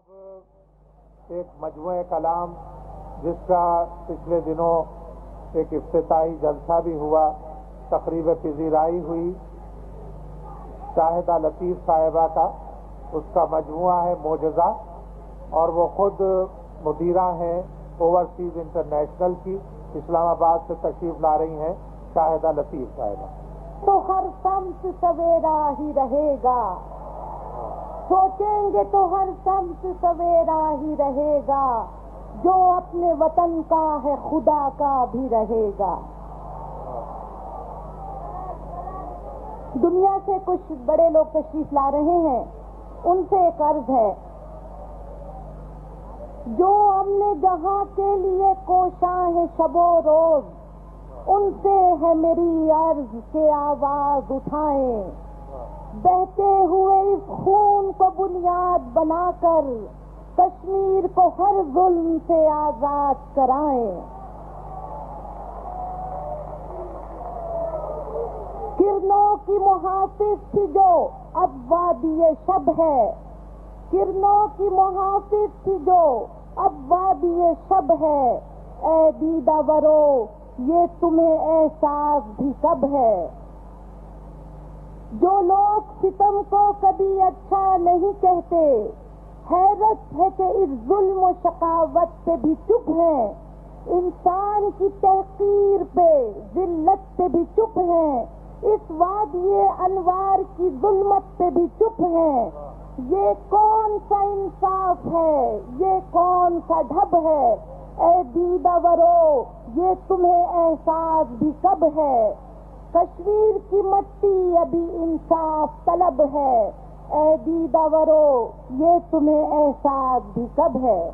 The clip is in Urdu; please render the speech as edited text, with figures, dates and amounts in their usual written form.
اب ایک مجموعہ کلام جس کا پچھلے دنوں ایک افتتاحی جلسہ بھی ہوا، تقریب پذیرائی ہوئی شاہدہ لطیف صاحبہ کا، اس کا مجموعہ ہے معجزہ، اور وہ خود مدیرہ ہیں اوورسیز انٹرنیشنل کی، اسلام آباد سے تشریف لا رہی ہیں شاہدہ لطیف صاحبہ۔ تو ہر سمت سویرا ہی رہے گا، سوچیں گے تو ہر سمت سویرا ہی رہے گا، جو اپنے وطن کا ہے خدا کا بھی رہے گا۔ دنیا سے کچھ بڑے لوگ تشریف لا رہے ہیں، ان سے ایک عرض ہے، جو ہم نے جہاں کے لیے کوشاں ہے شب و روز، ان سے ہے میری عرض کہ آواز اٹھائیں، بہتے ہوئے اس خون کو بنیاد بنا کر کشمیر کو ہر ظلم سے آزاد کرائیں۔ کرنوں کی محافظ تھی جو اب وادی شب ہے، کرنوں کی محافظ تھی جو اب وادی شب ہے، اے دیدہ ورو یہ تمہیں احساس بھی کب ہے۔ جو لوگ ستم کو کبھی اچھا نہیں کہتے، حیرت ہے کہ اس ظلم و شقاوت سے بھی چپ ہیں، انسان کی تحقیر پہ ذلت سے بھی چپ ہیں، اس وادی انوار کی ظلمت سے بھی چپ ہیں۔ یہ کون سا انصاف ہے، یہ کون سا ڈھب ہے، اے دیدہ ورو یہ تمہیں احساس بھی کب ہے۔ کشمیر کی مٹی ابھی انصاف طلب ہے، اے دیدہ ورو یہ تمہیں احساس بھی کب ہے۔